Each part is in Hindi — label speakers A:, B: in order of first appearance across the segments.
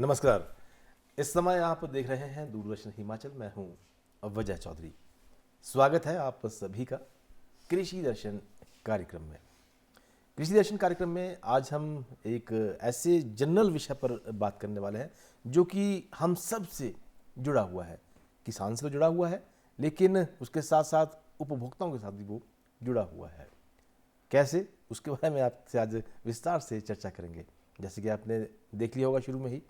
A: नमस्कार। इस समय आप देख रहे हैं दूरदर्शन हिमाचल। मैं हूं अवजय चौधरी। स्वागत है आप सभी का कृषि दर्शन कार्यक्रम में। कृषि दर्शन कार्यक्रम में आज हम एक ऐसे जनरल विषय पर बात करने वाले हैं जो कि हम सब से जुड़ा हुआ है। किसान से तो जुड़ा हुआ है, लेकिन उसके साथ साथ उपभोक्ताओं के साथ भी वो जुड़ा हुआ है। कैसे, उसके बारे में आपसे आज विस्तार से चर्चा करेंगे। जैसे कि आपने देख लिया होगा शुरू में ही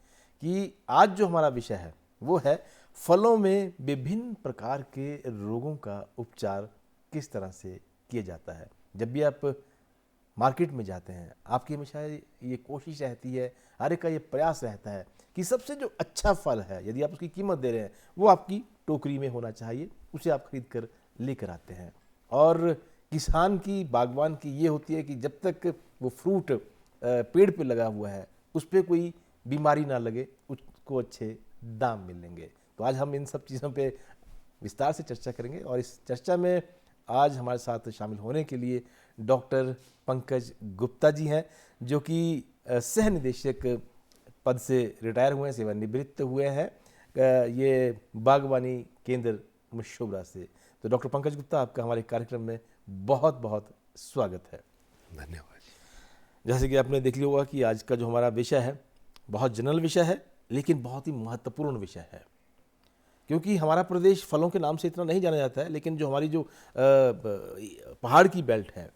A: कि आज जो हमारा विषय है वो है फलों में विभिन्न प्रकार के रोगों का उपचार किस तरह से किया जाता है। जब भी आप मार्केट में जाते हैं, आपकी हमेशा ये कोशिश रहती है, हर एक का ये प्रयास रहता है कि सबसे जो अच्छा फल है, यदि आप उसकी कीमत दे रहे हैं, वो आपकी टोकरी में होना चाहिए, उसे आप खरीद कर लेकर आते हैं। और किसान की, बागवान की ये होती है कि जब तक वो फ्रूट पेड़ पे लगा हुआ है, उस पर कोई बीमारी ना लगे, उसको अच्छे दाम मिलेंगे। तो आज हम इन सब चीज़ों पे विस्तार से चर्चा करेंगे और इस चर्चा में आज हमारे साथ शामिल होने के लिए डॉक्टर पंकज गुप्ता जी हैं, जो कि सह निदेशक पद से रिटायर हुए हैं, सेवानिवृत्त हुए हैं, ये बागवानी केंद्र मशोबरा से। तो डॉक्टर पंकज गुप्ता, आपका हमारे कार्यक्रम में बहुत बहुत स्वागत है।
B: धन्यवाद।
A: जैसे कि आपने देख लिया होगा कि आज का जो हमारा विषय है बहुत जनरल विषय है, लेकिन बहुत ही महत्वपूर्ण विषय है। क्योंकि हमारा प्रदेश फलों के नाम से इतना नहीं जाना जाता है, लेकिन जो हमारी जो पहाड़ की बेल्ट है,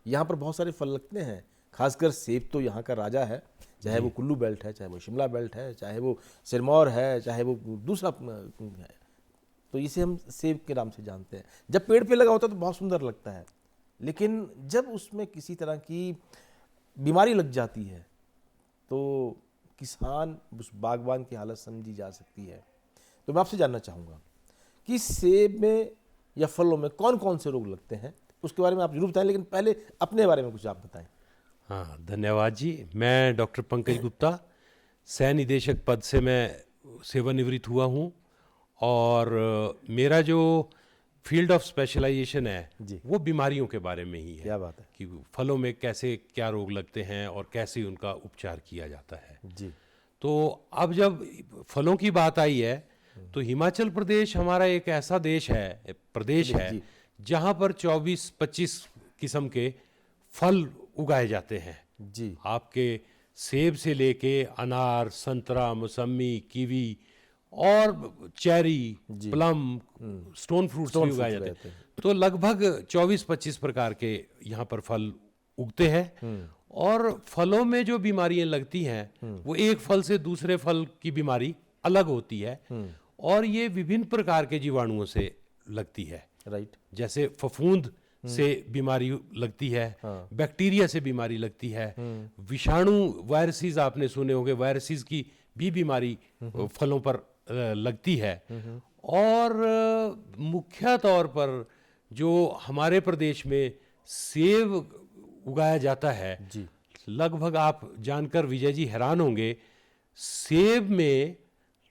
A: यहाँ पर बहुत सारे फल लगते हैं। खासकर सेब तो यहाँ का राजा है, चाहे वो कुल्लू बेल्ट है, चाहे वो शिमला बेल्ट है, चाहे वो सिरमौर है, चाहे वो दूसरा है। तो इसे हम सेब के नाम से जानते हैं। जब पेड़ पे लगा होता है तो बहुत सुंदर लगता है, लेकिन जब उसमें किसी तरह की बीमारी लग जाती है तो किसान, उस बागवान की हालत समझी जा सकती है। तो मैं आपसे जानना चाहूँगा कि सेब में या फलों में कौन कौन से रोग लगते हैं, उसके बारे में आप जरूर बताएं, लेकिन पहले अपने बारे में कुछ आप बताएं।
B: हाँ, धन्यवाद जी। मैं डॉक्टर पंकज गुप्ता, सह निदेशक पद से मैं सेवानिवृत्त हुआ हूँ और मेरा जो फील्ड ऑफ स्पेशलाइजेशन है
A: जी।
B: वो बीमारियों के बारे में ही है।
A: क्या बात है।
B: कि फलों में कैसे क्या रोग लगते हैं और कैसे उनका उपचार किया जाता है।
A: जी।
B: तो अब जब फलों की बात आई है तो हिमाचल प्रदेश हमारा एक ऐसा प्रदेश है
A: जी।
B: जहाँ पर 24-25 किस्म के फल उगाए जाते हैं।
A: जी।
B: आपके सेब से लेके अनार, संतरा, मौसमी, कीवी और चेरी, प्लम, स्टोन फ्रूट्स भी उगाए जाते हैं। तो लगभग 24-25 प्रकार के यहाँ पर फल उगते हैं। और फलों में जो बीमारियां लगती हैं वो एक फल से दूसरे फल की बीमारी अलग होती है और ये विभिन्न प्रकार के जीवाणुओं से लगती है।
A: राइट।
B: जैसे फफूंद से बीमारी लगती है, बैक्टीरिया से बीमारी लगती है, विषाणु वायरसेस आपने सुने होंगे, वायरसेस की भी बीमारी फलों पर लगती है। और मुख्य तौर पर जो हमारे प्रदेश में सेब उगाया जाता है,
A: जी।
B: लगभग आप जानकर विजय जी हैरान होंगे, सेब में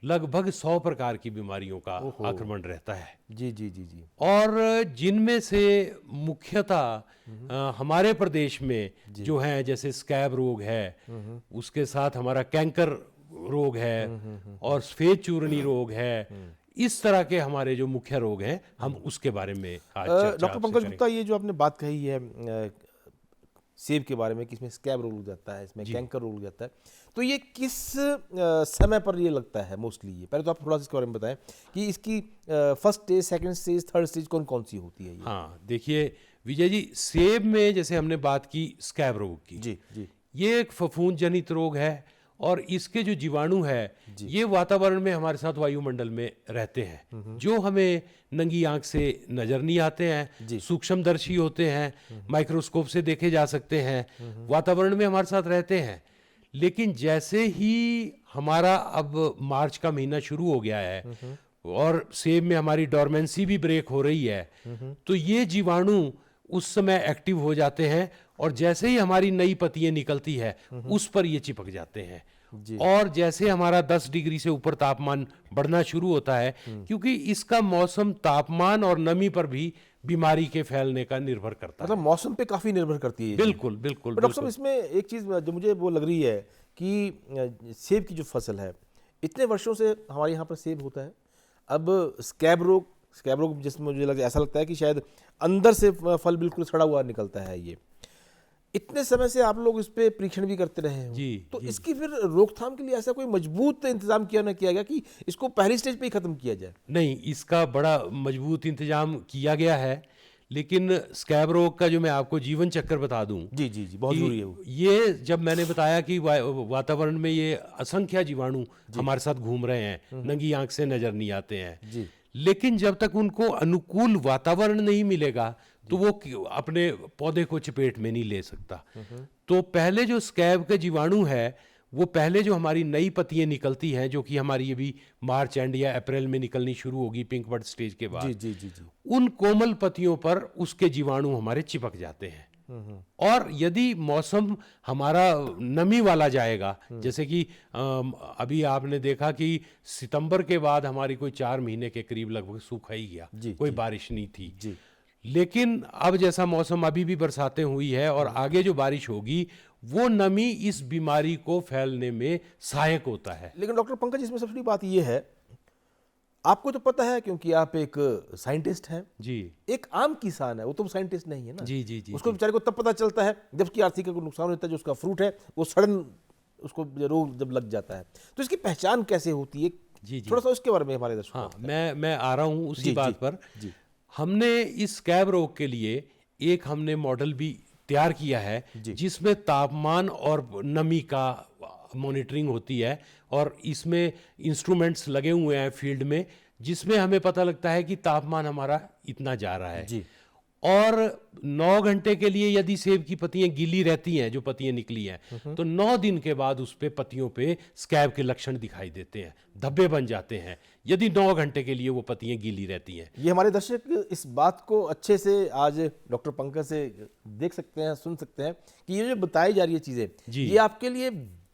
B: लगभग 100 प्रकार की बीमारियों का आक्रमण रहता है।
A: जी जी जी जी।
B: और जिनमें से मुख्यतः हमारे प्रदेश में जो है, जैसे स्कैब रोग है, उसके साथ हमारा कैंकर रोग है और सफेद चूर्णी रोग है। इस तरह के हमारे जो मुख्य रोग हैं, हम उसके बारे में आज चर्चा
A: डॉक्टर पंकज गुप्ता, ये जो आपने बात कही है सेब के बारे में कि इसमें स्कैब रोग लग जाता है, इसमें कैंकर रोग लग जाता है, तो ये किस समय पर ये लगता है मोस्टली? ये पहले तो आप थोड़ा सा इसके बारे में बताएं कि इसकी first stage, second stage, third stage कौन कौन सी होती है ये?
B: हाँ, देखिए विजय जी, सेब में जैसे हमने बात की स्कैब रोग की,
A: जी जी।
B: ये एक फफूंद जनित रोग है और इसके जो जीवाणु है ये वातावरण में हमारे साथ वायुमंडल में रहते हैं, जो हमें नंगी आंख से नजर नहीं आते हैं, सूक्ष्मदर्शी होते हैं, माइक्रोस्कोप से देखे जा सकते हैं, वातावरण में हमारे साथ रहते हैं। लेकिन जैसे ही हमारा अब मार्च का महीना शुरू हो गया है और सेब में हमारी डोरमेंसी भी ब्रेक हो रही है, तो ये जीवाणु उस समय एक्टिव हो जाते हैं और जैसे ही हमारी नई पत्तियां निकलती है उस पर ये चिपक जाते हैं। और जैसे हमारा 10 डिग्री से ऊपर तापमान बढ़ना शुरू होता है, क्योंकि इसका मौसम तापमान और नमी पर भी बीमारी के फैलने का निर्भर करता है।
A: मतलब मौसम पे काफी निर्भर करती है।
B: बिल्कुल बिल्कुल।
A: डॉक्टर साहब, इसमें एक चीज जो मुझे वो लग रही है कि सेब की जो फसल है इतने वर्षों से हमारे यहाँ पर सेब होता है, अब स्कैब रोग जिसमें मुझे ऐसा लगता है कि शायद अंदर से फल बिल्कुल सड़ा हुआ निकलता है। ये इतने समय से आप लोग इस पे परीक्षण भी करते रहे हो, तो इसकी फिर रोकथाम के लिए ऐसा कोई मजबूत इंतजाम किया गया कि इसको पहली स्टेज पे ही खत्म किया जाए?
B: नहीं, इसका बड़ा मजबूत इंतजाम किया गया है, लेकिन स्कैब रोग का जो मैं आपको जीवन चक्कर बता दूं,
A: जी जी जी, बहुत जरूरी है वो।
B: ये जब मैंने बताया कि वातावरण में ये असंख्य जीवाणु हमारे साथ घूम रहे हैं, नंगी आंख से नजर नहीं आते हैं
A: जी।
B: लेकिन जब तक उनको अनुकूल वातावरण नहीं मिलेगा तो वो अपने पौधे को चपेट में नहीं ले सकता। तो पहले जो स्कैब के जीवाणु है, वो पहले जो हमारी नई पत्तियां निकलती हैं, जो कि हमारी अभी मार्च एंड या अप्रैल में निकलनी शुरू होगी पिंक बड स्टेज के बाद,
A: जी जी जी जी,
B: उन कोमल पत्तियों पर उसके जीवाणु हमारे चिपक जाते हैं। और यदि मौसम हमारा नमी वाला जाएगा, जैसे कि अभी आपने देखा कि सितंबर के बाद हमारी कोई 4 महीने के करीब लगभग सूखा ही गया, कोई बारिश नहीं थी
A: जी।
B: लेकिन अब जैसा मौसम अभी भी बरसातें हुई है और आगे जो बारिश होगी, वो नमी इस बीमारी को फैलने में सहायक होता है।
A: लेकिन डॉक्टर पंकज, इसमें सबसे बड़ी बात ये है, आपको तो पता है क्योंकि आप एक साइंटिस्ट हैं
B: जी।
A: एक आम किसान है, वो तो साइंटिस्ट नहीं है ना।
B: जी जी जी,
A: उसको बेचारे को तब पता चलता है जब उसकी आर्थिक को नुकसान होता है, जो उसका फ्रूट है वो सडन उसको रोग जब लग जाता है, तो इसकी पहचान कैसे होती है?
B: जी जी,
A: थोड़ा सा उसके बारे में हमारे दर्शकों।
B: हाँ, मैं आ रहा हूँ उसी बात पर।
A: जी।
B: हमने इस स्कैब रोग के लिए एक हमने मॉडल भी तैयार किया है जिसमें तापमान और नमी का मॉनिटरिंग होती है, और इसमें इंस्ट्रूमेंट्स लगे हुए हैं फील्ड में, जिसमें हमें पता लगता है कि तापमान हमारा इतना जा रहा है
A: जी।
B: और 9 घंटे के लिए यदि सेब की पत्तियां गीली रहती हैं, जो पत्तियां निकली हैं, तो 9 दिन के बाद उस पे पत्तियों पे स्कैब के लक्षण दिखाई देते हैं, धब्बे बन जाते हैं, यदि 9 घंटे के लिए वो पत्तियां गीली रहती हैं।
A: ये हमारे दर्शक इस बात को अच्छे से आज डॉक्टर पंकज से देख सकते हैं, सुन सकते हैं कि ये जो बताई जा रही है चीजें, ये आपके लिए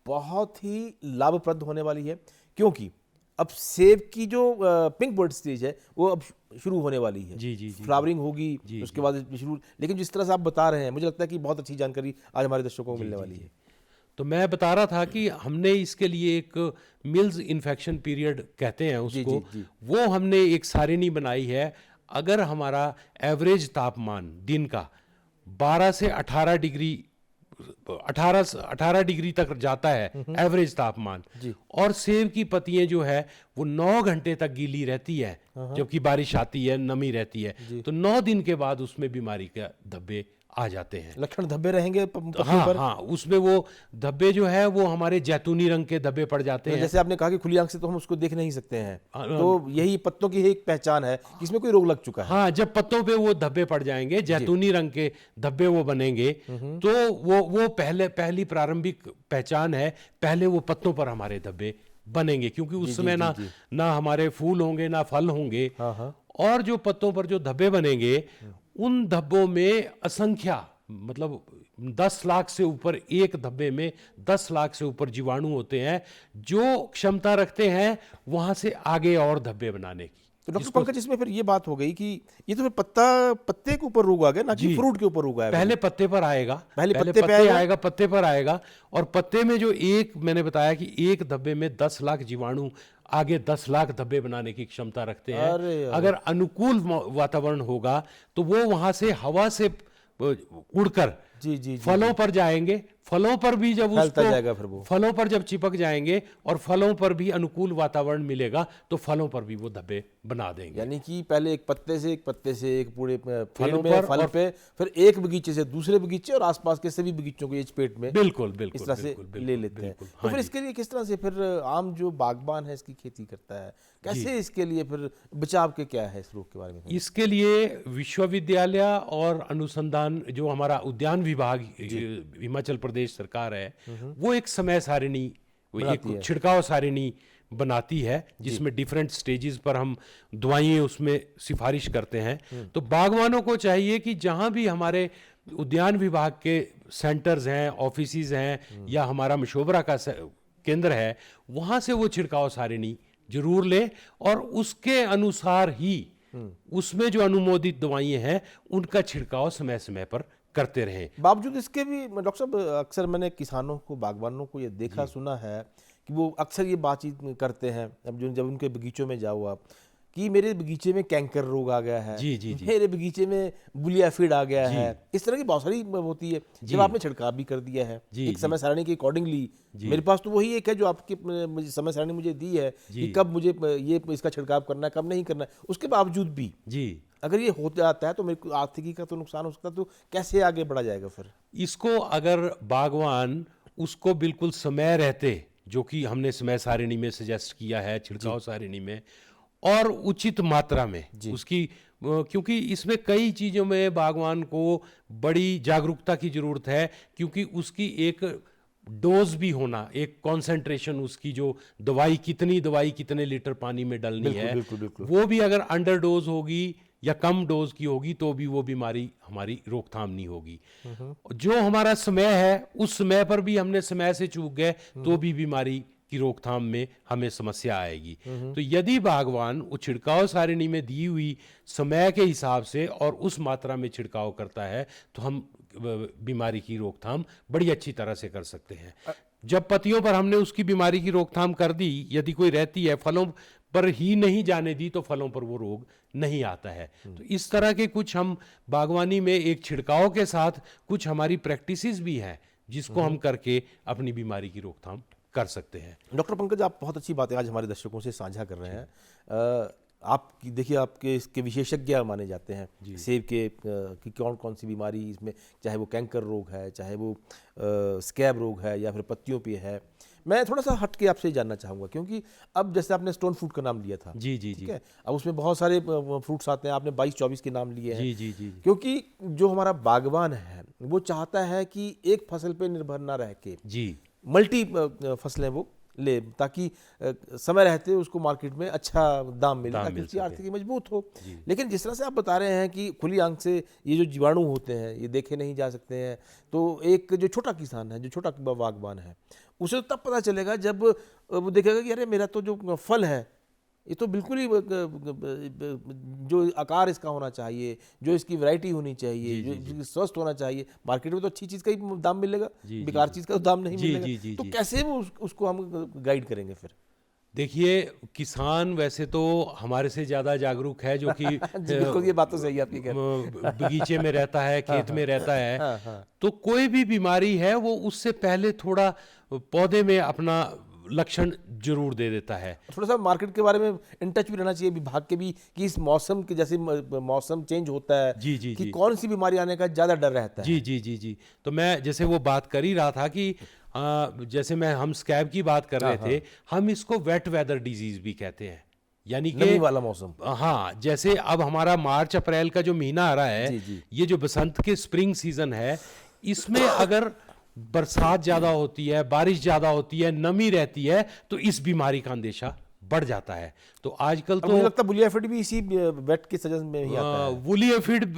A: बहुत ही लाभप्रद होने वाली है, क्योंकि अब सेब की जो पिंक बर्ड स्टेज है वो अब शुरू होने वाली है।
B: जी जी जी,
A: फ्लावरिंग होगी, उसके बाद शुरू। लेकिन जिस तरह से आप बता रहे हैं, मुझे लगता है कि बहुत अच्छी जानकारी आज हमारे दर्शकों को मिलने वाली है।
B: तो मैं बता रहा था कि हमने इसके लिए एक मिल्स इन्फेक्शन पीरियड कहते हैं उसको, वो हमने एक सारिणी बनाई है। अगर हमारा एवरेज तापमान दिन का 12 से 18 डिग्री 18 डिग्री तक जाता है एवरेज तापमान, और सेब की पत्तियां जो है वो 9 घंटे तक गीली रहती है, जबकि बारिश आती है, नमी रहती है, तो 9 दिन के बाद उसमें बीमारी के धब्बे आ जाते हैं।
A: लक्षण धब्बे रहेंगे पत्तियों
B: हाँ
A: पर?
B: हाँ, उसमें वो धब्बे जो है वो हमारे जैतूनी रंग के धब्बे पड़ जाते हैं।
A: जैसे आपने कहा कि खुली आंख से तो हम उसको देख नहीं सकते हैं, तो यही पत्तों की एक पहचान है कि इसमें कोई रोग लग चुका है।
B: हाँ, जब पत्तों पे वो धब्बे पड़ जाएंगे, जैतूनी रंग के धब्बे वो बनेंगे, तो वो पहली प्रारंभिक पहचान है, पहले वो पत्तों पर हमारे धब्बे बनेंगे, क्योंकि उस समय ना हमारे फूल होंगे ना फल होंगे। और जो पत्तों पर जो धब्बे बनेंगे, उन धब्बों में असंख्य, मतलब 10 लाख से ऊपर, एक धब्बे में 10 लाख से ऊपर जीवाणु होते हैं, जो क्षमता रखते हैं वहां से आगे और धब्बे बनाने की।
A: तो डॉक्टर पंकज, इसमें फिर ये बात हो गई कि ये तो फिर पत्ते के ऊपर रोग आ गया ना कि फ्रूट के ऊपर रोग आया?
B: पहले पत्ते पर आएगा,
A: पहले
B: पत्ते पर आएगा, और पत्ते में जो मैंने बताया कि एक धब्बे में 10 लाख जीवाणु आगे 10 लाख धब्बे बनाने की क्षमता रखते हैं। अगर अनुकूल वातावरण होगा तो वो वहां से हवा से उड़कर फलों पर जाएंगे, फलों पर भी जब उसको
A: जाएगा, फिर वो
B: फलों पर जब चिपक जाएंगे और फलों पर भी अनुकूल वातावरण मिलेगा तो फलों पर भी वो धब्बे बना देंगे।
A: यानी कि पहले एक पत्ते से एक पूरे फलों पर, फल पे, फिर एक बगीचे से दूसरे बगीचे और आसपास के सभी बगीचों को ये चपेट में
B: बिल्कुल
A: इस तरह से ले लेते हैं। तो फिर इसके लिए किस तरह से फिर आम जो बागबान है इसकी खेती करता है, कैसे इसके लिए फिर बचाव के क्या है इस रोग के बारे में?
B: इसके लिए विश्वविद्यालय और अनुसंधान, जो हमारा उद्यान विभाग हिमाचल प्रदेश सरकार है, वो एक समय सारिणी, एक छिड़काव सारिणी बनाती है, जिसमें डिफरेंट स्टेजेस पर हम दवाइयां उसमें सिफारिश करते हैं। तो बागवानों को चाहिए कि जहां भी हमारे उद्यान विभाग के सेंटर्स हैं, ऑफिसेज हैं, या हमारा मशोबरा का केंद्र है, वहां से वो छिड़काव सारिणी जरूर ले, और उसके अनुसार ही उसमें जो अनुमोदित दवाइयां हैं उनका छिड़काव समय समय पर करते रहे।
A: बावजूद इसके भी डॉक्टर साहब, अक्सर मैंने किसानों को, बागवानों को ये देखा सुना है कि कि वो अक्सर ये बातचीत करते हैं, अब जो जब उनके बगीचों में जाओ आप, कि मेरे बगीचे में कैंकर रोग आ गया है,
B: जी, जी, जी।
A: मेरे बगीचे में बुलिया फीड आ गया
B: जी।
A: है, इस तरह की बहुत सारी होती है।
B: जी।
A: जब आपने छिड़काव भी कर दिया है
B: जी,
A: एक
B: जी।
A: समय सारणी के अकॉर्डिंगली,
B: जी।
A: मेरे पास तो वही एक है जो आपकी समय सारणी मुझे दी है
B: जी।
A: कि कब मुझे ये इसका छिड़काव करना है, कब नहीं करना है, उसके बावजूद भी
B: जी,
A: अगर ये हो जाता है तो मेरे को आर्थिकी का तो नुकसान हो सकता है, तो कैसे आगे बढ़ा जाएगा फिर?
B: इसको अगर बागवान उसको बिल्कुल समय रहते, जो कि हमने समय सारिणी में सजेस्ट किया है, छिड़काव सारिणी में, और उचित मात्रा में उसकी, क्योंकि इसमें कई चीज़ों में बागवान को बड़ी जागरूकता की ज़रूरत है, क्योंकि उसकी एक डोज भी होना, एक कंसंट्रेशन, उसकी जो दवाई कितने लीटर पानी में डलनी
A: बिल्कुल,
B: है,
A: बिल्कुल, बिल्कुल।
B: वो भी अगर अंडर डोज होगी या कम डोज की होगी तो भी वो बीमारी हमारी रोकथाम नहीं होगी। जो हमारा समय है उस समय पर भी हमने समय से चूक गए तो भी बीमारी की रोकथाम में हमें समस्या आएगी। तो यदि बागवान वो छिड़काव सारिणी में दी हुई समय के हिसाब से और उस मात्रा में छिड़काव करता है तो हम बीमारी की रोकथाम बड़ी अच्छी तरह से कर सकते हैं। जब पत्तियों पर हमने उसकी बीमारी की रोकथाम कर दी, यदि कोई रहती है, फलों पर ही नहीं जाने दी, तो फलों पर वो रोग नहीं आता है। तो इस तरह के कुछ हम बागवानी में एक छिड़काव के साथ कुछ हमारी प्रैक्टिसेस भी हैं जिसको हम करके अपनी बीमारी की रोकथाम कर सकते हैं।
A: डॉक्टर पंकज, आप बहुत अच्छी बातें आज हमारे दर्शकों से साझा कर रहे हैं। आप देखिए, आपके इसके विशेषज्ञ माने जाते हैं सेब के कि कौन कौन सी बीमारी इसमें, चाहे वो कैंकर रोग है, चाहे वो स्कैब रोग है, या फिर पत्तियों पे है। मैं थोड़ा सा हट के आपसे जानना चाहूँगा, क्योंकि अब जैसे आपने स्टोन फ्रूट का नाम लिया था,
B: जी, जी,
A: ठीक
B: जी।
A: है, अब उसमें बहुत सारे फ्रूट्स आते हैं, आपने 22-24 के नाम लिए हैं।
B: जी, जी, जी, जी।
A: क्योंकि जो हमारा बागवान है वो चाहता है कि एक फसल पे निर्भर ना रह के
B: जी,
A: मल्टी फसलें वो ले, ताकि समय रहते उसको मार्केट में अच्छा दाम मिले,
B: दाम
A: ताकि
B: मिल
A: उसकी
B: सके।
A: आर्थिकी मजबूत हो। लेकिन जिस तरह से आप बता रहे हैं कि खुली आंख से ये जो जीवाणु होते हैं ये देखे नहीं जा सकते हैं, तो एक जो छोटा किसान है, जो छोटा बागवान है, उसे तो तब पता चलेगा जब वो देखेगा कि अरे मेरा तो जो फल है ये तो बिल्कुल ही जो आकार इसका होना चाहिए, जो इसकी वैरायटी होनी चाहिए, जो इसकी स्वस्थ होना चाहिए, मार्केट में तो अच्छी चीज़ का ही दाम मिलेगा, बेकार चीज़ का तो दाम नहीं मिलेगा। तो कैसे वो उसको हम गाइड करेंगे फिर?
B: देखिए, किसान वैसे तो हमारे से ज़्यादा जागरूक है, जो कि
A: बिल्कुल, ये बात तो सही है आपकी,
B: बगीचे में रहता है, खेत में रहता है। तो कोई भी बीमारी है वो उससे पहले थोड़ा पौधे में अपना लक्षण जरूर दे देता है।
A: थोड़ा सा मार्केट के बारे में इन टच भी रहना चाहिए विभाग के भी, कि इस मौसम के जैसे मौसम चेंज होता है,
B: जी, जी,
A: कि
B: जी।
A: कौन सी बीमारी आने का ज़्यादा डर रहता है।
B: जी, जी, जी, जी। तो मैं जैसे वो बात कर ही रहा था कि जैसे हम स्कैब की बात कर रहे थे, हम इसको वेट वेदर डिजीज भी कहते हैं, यानी
A: नमी
B: कि
A: वाला मौसम।
B: हाँ, जैसे अब हमारा मार्च अप्रैल का जो महीना आ रहा है,
A: जी, जी।
B: ये जो बसंत के स्प्रिंग सीजन है, इसमें अगर बरसात ज्यादा होती है, बारिश ज्यादा होती है, नमी रहती है, तो इस बीमारी का अंदेशा बढ़ जाता है। तो आजकल
A: अब मुझे
B: तो
A: लगता है बुलिया एफिड भी इसी वेट के सजन में ही आता है,
B: वुली एफिड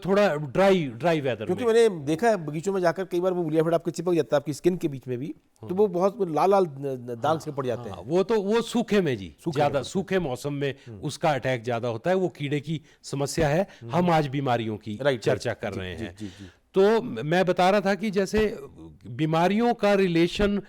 B: थोड़ा ड्राई वेदर
A: क्योंकि
B: में।
A: मैंने देखा है बगीचों में जाकर कई बार वो बुलिया एफिड आपके चिपक जाता है आपकी स्किन के बीच में भी, तो वो बहुत लाल लाल दाग से पड़ जाते हैं।
B: हाँ, वो सूखे में जी, ज्यादा सूखे मौसम में उसका अटैक ज्यादा होता है, वो कीड़े की समस्या है। हम आज बीमारियों की चर्चा कर रहे हैं। तो मैं बता रहा था कि जैसे बीमारियों का रिलेशन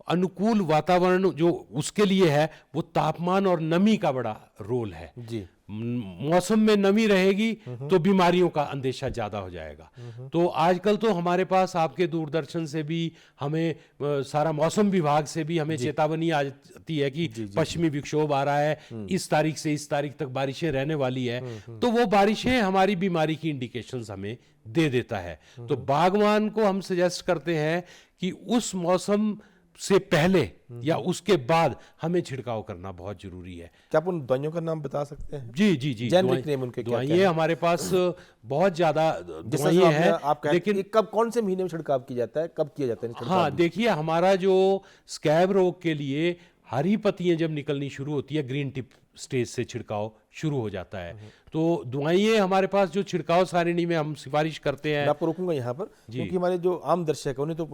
B: अनुकूल वातावरण जो उसके लिए है, वो तापमान और नमी का बड़ा रोल है
A: जी।
B: मौसम में नमी रहेगी तो बीमारियों का अंदेशा ज्यादा हो जाएगा। तो आजकल तो हमारे पास आपके दूरदर्शन से भी हमें सारा मौसम विभाग से भी हमें चेतावनी आ जाती है कि पश्चिमी विक्षोभ आ रहा है, इस तारीख से इस तारीख तक बारिशें रहने वाली है। तो वो बारिशें हमारी बीमारी की इंडिकेशंस हमें दे देता है। तो बागवान को हम सजेस्ट करते हैं कि उस मौसम से पहले या उसके बाद हमें छिड़काव करना बहुत जरूरी है।
A: क्या आप उन दवाइयों का नाम बता सकते हैं?
B: जी, जी, जी।
A: जेनरिक नेम उनके क्या
B: दवाइयाँ हमारे पास बहुत ज्यादा दवाइयाँ हैं,
A: आप लेकिन कब कौन से महीने में छिड़काव किया जाता है, कब किया जाता है छिड़काव?
B: हाँ, देखिए, हमारा जो स्कैब रोग के लिए हरी पत्तियां जब निकलनी शुरू होती है, ग्रीन टिप स्टेज से छिड़काव शुरू हो जाता है। तो दवाइयाँ हमारे पास जो छिड़काव सारिणी में हम सिफारिश करते हैं।
A: मैं आपको रोकूंगा यहाँ पर, क्योंकि हमारे जो आम दर्शक है उन्हें तो,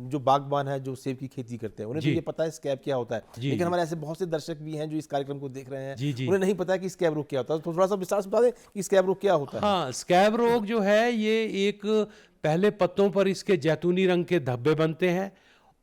A: जो बागबान है जो सेब की खेती करते हैं, उन्हें तो ये पता है स्कैब क्या होता है, लेकिन हमारे ऐसे बहुत से दर्शक भी हैं जो इस कार्यक्रम को देख रहे हैं, उन्हें नहीं पता है कि स्कैब रोग क्या होता है। तो थोड़ा सा विस्तार से बता दें कि स्कैब रोग क्या होता है।
B: हाँ, स्कैब रोग जो है ये एक, पहले पत्तों पर इसके जैतूनी रंग के धब्बे बनते हैं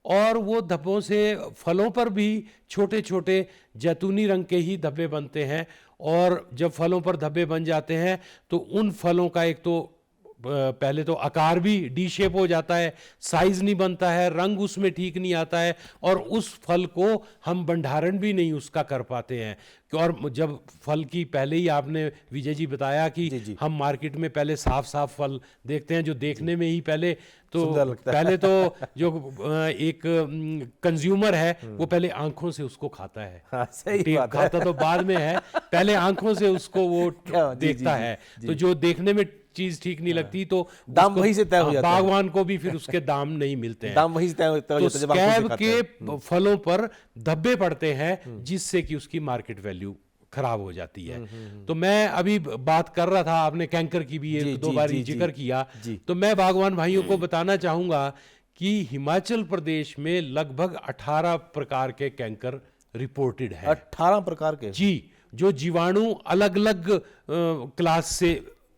B: और वो धब्बों से फलों पर भी छोटे छोटे जैतूनी रंग के ही धब्बे बनते हैं। और जब फलों पर धब्बे बन जाते हैं तो उन फलों का एक तो पहले तो आकार भी डी शेप हो जाता है, साइज नहीं बनता है, रंग उसमें ठीक नहीं आता है, और उस फल को हम भंडारण भी नहीं उसका कर पाते हैं। और जब फल की, पहले ही आपने विजय जी बताया कि
A: जी, जी।
B: हम मार्केट में पहले साफ साफ फल देखते हैं, जो देखने में ही पहले तो
A: सुंदर लगता है।
B: पहले तो जो एक कंज्यूमर है वो पहले आंखों से उसको खाता है।
A: हाँ, सही
B: ठीक,
A: बात है।
B: खाता तो बाद में है, पहले आंखों से उसको वो
A: क्या, जी,
B: देखता
A: जी,
B: है।
A: जी।
B: तो जो देखने में चीज ठीक नहीं लगती तो
A: दाम
B: उसको-
A: वहीं से तय हो जाता है।
B: बागवान को भी फिर उसके दाम नहीं मिलते हैं।
A: दाम वहीं से तय हो जाता
B: तो
A: है जब आंखों से
B: स्कैब
A: खाते हैं।
B: के फलों पर धब्बे पड़ते हैं जिससे कि उसकी मार्केट वैल्यू खराब हो जाती है। तो मैं अभी बात कर रहा था, आपने कैंकर की भी
A: जी,
B: एक दो
A: जी,
B: बार
A: जी,
B: जिक्र
A: जी,
B: किया,
A: जी।
B: तो मैं बागवान भाइयों को बताना चाहूंगा कि हिमाचल प्रदेश में लगभग 18 प्रकार के कैंकर रिपोर्टेड है।
A: 18 प्रकार के।
B: जी, जो जीवाणु अलग अलग क्लास से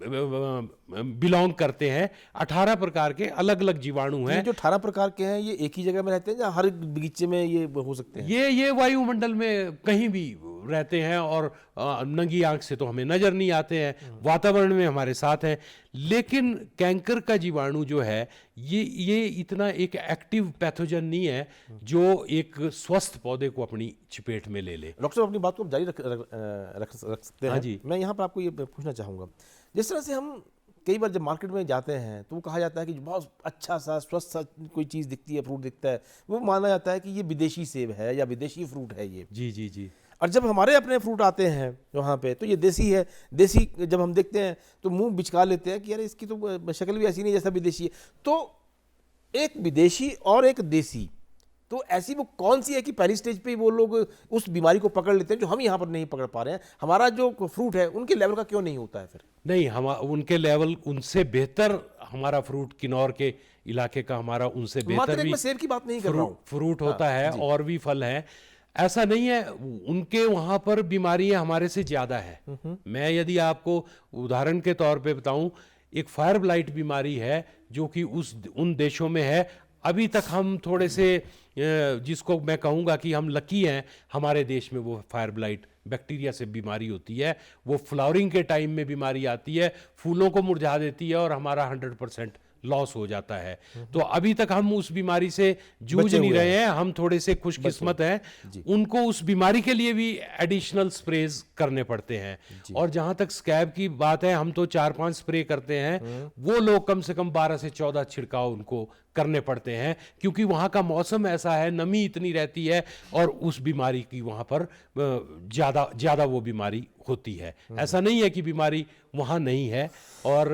B: बिलोंग करते हैं, 18 प्रकार के अलग अलग जीवाणु
A: ये
B: हैं।
A: जो 18 प्रकार के हैं ये एक ही जगह में रहते हैं या हर एक बगीचे में ये हो सकते हैं?
B: ये वायुमंडल में कहीं भी रहते हैं और नंगी आंख से तो हमें नजर नहीं आते हैं, वातावरण में हमारे साथ हैं। लेकिन कैंकर का जीवाणु जो है ये इतना एक एक्टिव पैथोजन नहीं है जो एक स्वस्थ पौधे को अपनी चपेट में ले ले।
A: डॉक्टर साहब अपनी बात को जारी रख सकते हैं।
B: हाँ जी।
A: मैं यहाँ पर आपको ये पूछना चाहूँगा, जिस तरह से हम कई बार जब मार्केट में जाते हैं तो वो कहा जाता है कि बहुत अच्छा सा स्वस्थ सा कोई चीज़ दिखती है, फ्रूट दिखता है, वो माना जाता है कि ये विदेशी सेब है या विदेशी फ्रूट है ये।
B: जी जी जी।
A: और जब हमारे अपने फ्रूट आते हैं वहाँ पे तो ये देसी है। देसी जब हम देखते हैं तो मुंह बिचका लेते हैं कि यार इसकी तो शक्ल भी ऐसी नहीं जैसा विदेशी है। तो एक विदेशी और एक देसी, तो ऐसी वो कौन सी है कि पहली स्टेज पे ही वो लोग उस बीमारी को पकड़ लेते हैं जो हम यहाँ पर नहीं पकड़ पा रहे हैं? हमारा जो फ्रूट है उनके लेवल का क्यों नहीं होता है फिर?
B: नहीं, हम उनके लेवल, उनसे बेहतर हमारा फ्रूट, किन्नौर के इलाके का हमारा उनसे
A: मात्र
B: बेहतर
A: एक
B: भी
A: मैं सेब की बात नहीं कर रहा हूँ।
B: फ्रूट होता है और भी फल है। ऐसा नहीं है, उनके वहां पर बीमारियां हमारे से ज्यादा है। मैं यदि आपको उदाहरण के तौर पे बताऊं, एक फायर ब्लाइट बीमारी है जो कि उन देशों में है। अभी तक हम थोड़े से जिसको मैं कहूँगा कि हम लकी हैं, हमारे देश में वो फायर ब्लाइट बैक्टीरिया से बीमारी होती है। वो फ्लावरिंग के टाइम में बीमारी आती है, फूलों को मुरझा देती है और हमारा 100% लॉस हो जाता है। तो अभी तक हम उस बीमारी से जूझ
A: बचे
B: नहीं
A: हुए
B: रहे हैं, हम थोड़े से खुशकिस्मत हैं। उनको उस बीमारी के लिए भी एडिशनल स्प्रेज करने पड़ते हैं। और जहां तक स्कैब की बात है, हम तो 4-5 स्प्रे करते हैं, वो लोग कम से कम 12 से 14 छिड़काव उनको करने पड़ते हैं, क्योंकि वहां का मौसम ऐसा है, नमी इतनी रहती है और उस बीमारी की वहां पर ज्यादा वो बीमारी होती है। ऐसा नहीं है कि बीमारी वहां नहीं है, और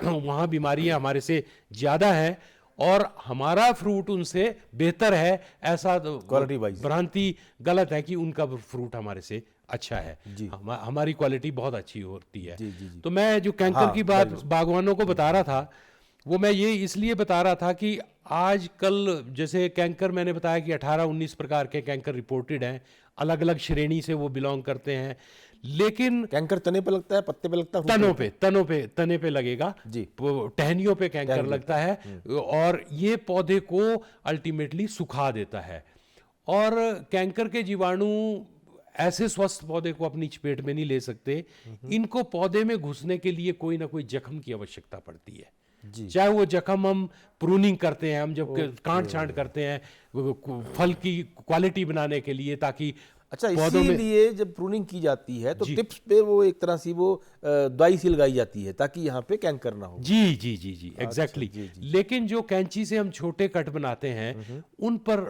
B: वहां बीमारियां हमारे से ज्यादा हैं और हमारा फ्रूट उनसे बेहतर है, ऐसा
A: क्वालिटी वाइज
B: भ्रांति गलत है कि उनका फ्रूट हमारे से अच्छा है।
A: जी।
B: हमारी क्वालिटी बहुत अच्छी होती है।
A: जी, जी, जी।
B: तो मैं जो कैंकर की बात बागवानों को बता रहा था, वो मैं ये इसलिए बता रहा था कि आजकल जैसे कैंकर मैंने बताया कि 18-19 प्रकार के कैंकर रिपोर्टेड हैं, अलग अलग श्रेणी से वो बिलोंग करते हैं। लेकिन
A: कैंकर तने पे लगता है, पत्ते पे लगता है,
B: तने पे लगेगा
A: जी।
B: टहनियों पे कैंकर लगता है, और ये पौधे को अल्टीमेटली सुखा देता है। और कैंकर के जीवाणु ऐसे स्वस्थ पौधे को अपनी चपेट में नहीं ले सकते, इनको पौधे में घुसने के लिए कोई ना कोई जख्म की आवश्यकता पड़ती है। चाहे वो जख्म हम प्रूनिंग करते हैं, हम जब काट छांट करते हैं फल की क्वालिटी बनाने के लिए, ताकि
A: अच्छा, इसीलिए जब प्रूनिंग की जाती है तो टिप्स पे वो एक तरह से वो दवाई सी लगाई जाती है ताकि यहाँ पे कैंकर ना हो।
B: जी जी जी जी, एग्जैक्टली। लेकिन जो कैंची से हम छोटे कट बनाते हैं उन पर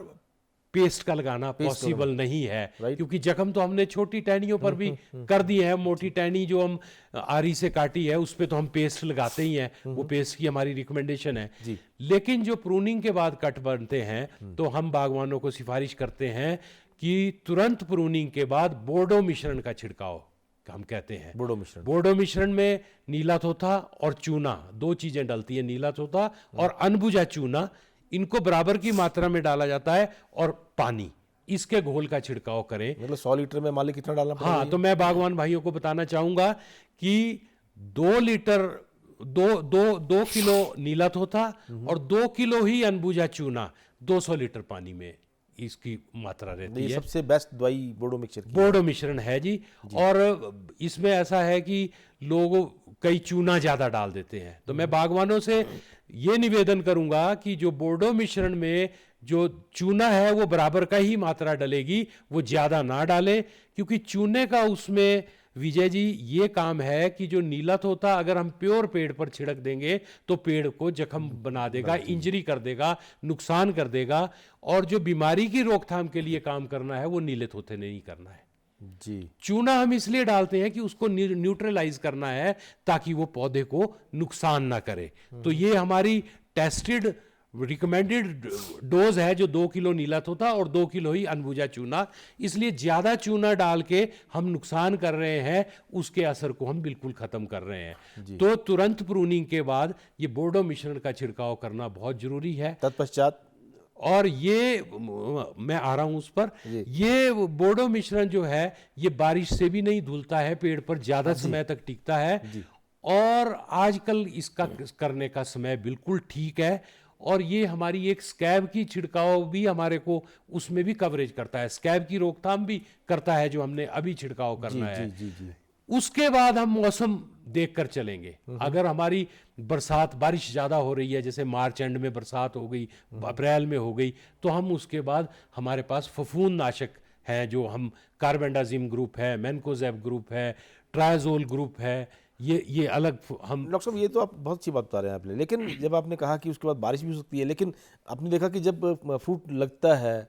B: पेस्ट का लगाना पॉसिबल नहीं है, क्योंकि जख्म तो हमने छोटी टहनियों पर भी कर दी है। मोटी टहनी जो हम आरी से काटी है उस पे तो हम पेस्ट लगाते ही हैं, वो पेस्ट की हमारी रिकमेंडेशन है। लेकिन जो प्रूनिंग के बाद कट बनते हैं तो हम बागवानों को सिफारिश करते हैं कि तुरंत प्रूनिंग के बाद बोर्डो मिश्रण का छिड़काव हम कहते हैं। बोर्डो मिश्रण में नीला तोता और चूना, 2 चीजें डलती है, नीला तोता और अनबुझा चूना, इनको बराबर की मात्रा में डाला जाता है, और पानी, इसके घोल का छिड़काव करें।
A: मतलब 100 लीटर में मालिक कितना डालना पड़ेगा?
B: हाँ, तो मैं बागवान भाइयों को बताना चाहूंगा कि 2 लीटर दो किलो नीला तोता और 2 किलो ही अनबुझा चूना 200 लीटर पानी में इसकी मात्रा रहती
A: ये
B: है।
A: सबसे बेस्ट दवाई बोडो मिक्सचर की
B: बोडो मिश्रण है जी। और इसमें ऐसा है कि लोग कई चूना ज्यादा डाल देते हैं, तो मैं बागवानों से ये निवेदन करूंगा कि जो बोडो मिश्रण में जो चूना है वो बराबर का ही मात्रा डलेगी, वो ज्यादा ना डालें, क्योंकि चूने का उसमें विजय जी ये काम है कि जो नीला तोता अगर हम प्योर पेड़ पर छिड़क देंगे तो पेड़ को जख्म बना देगा, इंजरी कर देगा, नुकसान कर देगा। और जो बीमारी की रोकथाम के लिए काम करना है वो नीले तोते ने नहीं करना है
A: जी।
B: चूना हम इसलिए डालते हैं कि उसको न्यूट्रलाइज करना है ताकि वो पौधे को नुकसान ना करे। तो ये हमारी टेस्टेड रिकमेंडेड डोज है जो 2 किलो नीला तोता और 2 किलो ही अनबुझा चूना। इसलिए ज्यादा चूना डाल के हम नुकसान कर रहे हैं, उसके असर को हम बिल्कुल खत्म कर रहे हैं। तो तुरंत प्रूनिंग के बाद ये बोर्डो मिश्रण का छिड़काव करना बहुत जरूरी है।
A: तत्पश्चात
B: और ये मैं आ रहा हूं उस पर, ये बोडो मिश्रण जो है ये बारिश से भी नहीं धुलता है, पेड़ पर ज्यादा समय तक टिकता है। और आजकल इसका करने का समय बिल्कुल ठीक है। और ये हमारी एक स्कैब की छिड़काव भी हमारे को उसमें भी कवरेज करता है, स्कैब की रोकथाम भी करता है जो हमने अभी छिड़काव करना है। उसके बाद हम मौसम देखकर चलेंगे। अगर हमारी बरसात बारिश ज्यादा हो रही है, जैसे मार्च एंड में बरसात हो गई, अप्रैल में हो गई, तो हम उसके बाद हमारे पास फफूंद नाशक है जो हम कार्बेंडाजिम ग्रुप है, मैनकोजेब ग्रुप है, ट्रायजोल ग्रुप है, ये अलग हम।
A: डॉक्टर साहब ये तो आप बहुत अच्छी बात बता रहे हैं आपने, लेकिन जब आपने कहा कि उसके बाद बारिश भी हो सकती है, लेकिन आपने देखा कि जब फ्रूट लगता है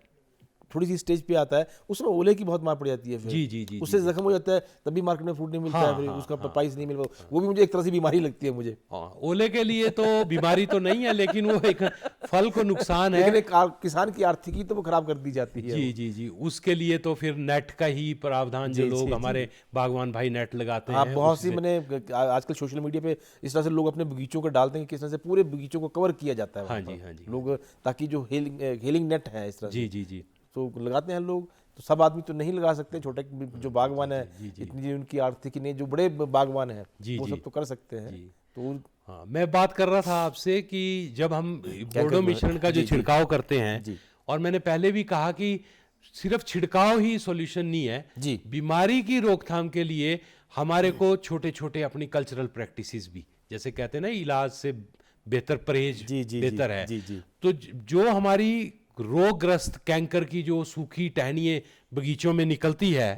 A: थोड़ी सी स्टेज पे आता है उसमें ओले की बहुत मार पड़ जाती है, फिर
B: जी
A: उससे जख्म हो जाता है, तभी मार्केट में फ्रूट नहीं मिलता है, फिर उसका प्राइस नहीं मिल पाता, वो भी मुझे एक तरह से बीमारी लगती है मुझे।
B: ओले के लिए तो बीमारी तो नहीं है, लेकिन वो एक फल को नुकसान है,
A: लेकिन किसान की आर्थिकी तो वो खराब कर दी जाती है।
B: जी, उसके लिए तो फिर नेट का ही प्रावधान, जो लोग हमारे बागवान भाई नेट लगाते हैं।
A: बहुत सी मैंने आजकल सोशल मीडिया पे इस तरह से लोग अपने बगीचों को डालते हैं कि किस तरह से पूरे बगीचों को कवर किया जाता है।
B: हाँ जी
A: लोग, ताकि जो हेलिंग नेट है इस तरह
B: जी
A: तो लगाते हैं लोग। तो सब आदमी तो नहीं लगा सकते, छोटे जो बागवान है, इतनी उनकी आर्थिकी नहीं, जो बड़े बागवान है वो सब तो कर सकते हैं। तो
B: हाँ, मैं बात कर रहा था आपसे कि जब हम बोडो मिश्रण का जो छिड़काव करते हैं, और मैंने पहले भी कहा कि सिर्फ छिड़काव ही सॉल्यूशन नहीं है
A: जी।
B: बीमारी की रोकथाम के लिए हमारे को छोटे छोटे अपनी कल्चरल प्रैक्टिसेस भी, जैसे कहते हैं ना, इलाज से बेहतर परहेज बेहतर है। तो जो हमारी रोगग्रस्त कैंकर की जो सूखी टहनियां बगीचों में निकलती है,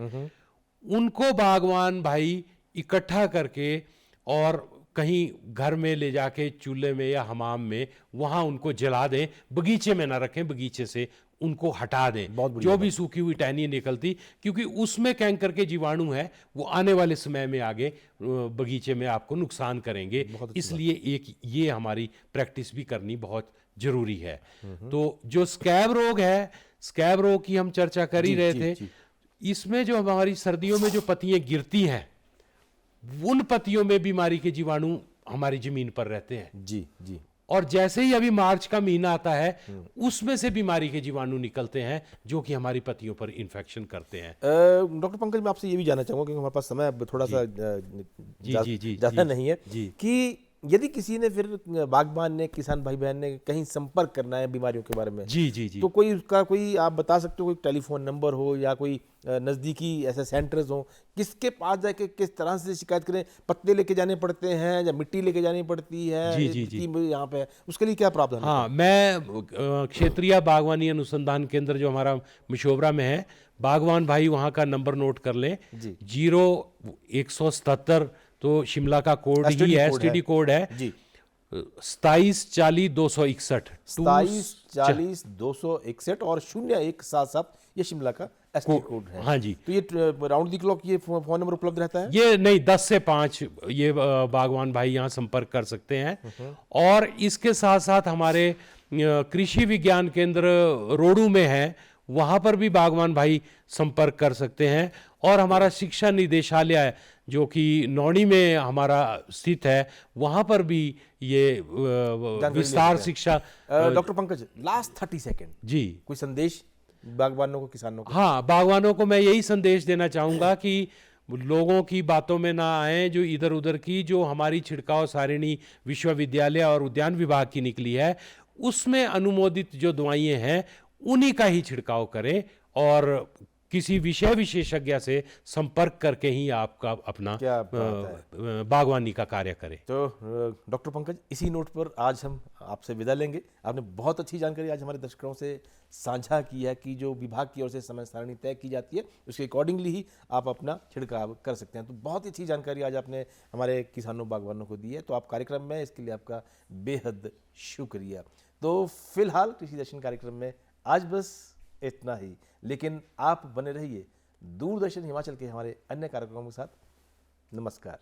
B: उनको बागवान भाई इकट्ठा करके और कहीं घर में ले जाके चूल्हे में या हमाम में वहां उनको जला दें, बगीचे में ना रखें, बगीचे से उनको हटा दें जो भी सूखी हुई टहनियां निकलती, क्योंकि उसमें कैंकर के जीवाणु है, वो आने वाले समय में आगे बगीचे में आपको नुकसान करेंगे। इसलिए एक ये हमारी प्रैक्टिस भी करनी बहुत जरूरी है। तो जो स्कैब रोग है, स्कैब रोग की हम चर्चा कर ही रहे थे। इसमें जो हमारी सर्दियों में जो पत्तियां गिरती हैं, उन पत्तियों में बीमारी के जीवाणु हमारी जमीन पर रहते हैं।
A: जी।
B: और जैसे ही अभी मार्च का महीना आता है, उसमें से बीमारी के जीवाणु निकलते हैं जो कि हमारी पत्तियों पर इन्फेक्शन करते हैं।
A: डॉक्टर पंकज, मैं आपसे ये भी जानना चाहूंगा, क्योंकि हमारे पास समय थोड़ा सा ज्यादा नहीं है, कि यदि किसी ने, फिर बागबान ने, किसान भाई बहन ने कहीं संपर्क करना है बीमारियों के बारे में,
B: जी
A: तो कोई उसका कोई आप बता सकते हो, कोई टेलीफोन नंबर हो या कोई नज़दीकी ऐसे सेंटर्स हो, किसके पास जाके किस तरह से शिकायत करें? पत्ते लेके जाने पड़ते हैं या मिट्टी लेके जानी पड़ती है? यहाँ पे उसके लिए क्या प्रावधान?
B: हाँ, मैं क्षेत्रीय बागवानी अनुसंधान केंद्र जो हमारा मशोबरा में है, बागवान भाई वहाँ का नंबर नोट कर लें, 0177, तो शिमला का कोड ही है, एसटीडी कोड है जी, 2740-261,
A: 2740-261 और 0177 ये शिमला का एसटीडी कोड है।
B: हाँ जी।
A: तो ये राउंड द क्लॉक ये फोन नंबर उपलब्ध रहता है?
B: ये नहीं, 10 से 5 ये बागवान भाई यहाँ संपर्क कर सकते हैं। और इसके साथ साथ हमारे कृषि विज्ञान केंद्र रोडू में है, वहाँ पर भी बागवान भाई संपर्क कर सकते हैं। और हमारा शिक्षा निदेशालय जो कि नौणी में हमारा स्थित है, वहाँ पर भी ये विस्तार शिक्षा।
A: डॉक्टर पंकज, लास्ट 30 सेकेंड
B: जी,
A: कोई संदेश बागवानों को, किसानों को?
B: हाँ, बागवानों को मैं यही संदेश देना चाहूँगा कि लोगों की बातों में ना आए, जो इधर उधर की जो हमारी छिड़काव सारिणी विश्वविद्यालय और उद्यान विभाग की निकली है, उसमें अनुमोदित जो दवाइयाँ हैं उन्हीं का ही छिड़काव करें और किसी विषय विशेषज्ञ से संपर्क करके ही आपका अपना
A: क्या बात है।
B: बागवानी का कार्य करें।
A: तो डॉक्टर पंकज, इसी नोट पर आज हम आपसे विदा लेंगे। आपने बहुत अच्छी जानकारी आज हमारे दर्शकों से साझा की है कि जो विभाग की ओर से समय सारणी तय की जाती है उसके अकॉर्डिंगली ही आप अपना छिड़काव कर सकते हैं। तो बहुत ही अच्छी जानकारी आज आपने हमारे किसानों बागवानों को दी है, तो आप कार्यक्रम में इसके लिए आपका बेहद शुक्रिया। तो फिलहाल कृषि दर्शन कार्यक्रम में आज बस इतना ही, लेकिन आप बने रहिए दूरदर्शन हिमाचल के हमारे अन्य कार्यक्रमों के साथ। नमस्कार।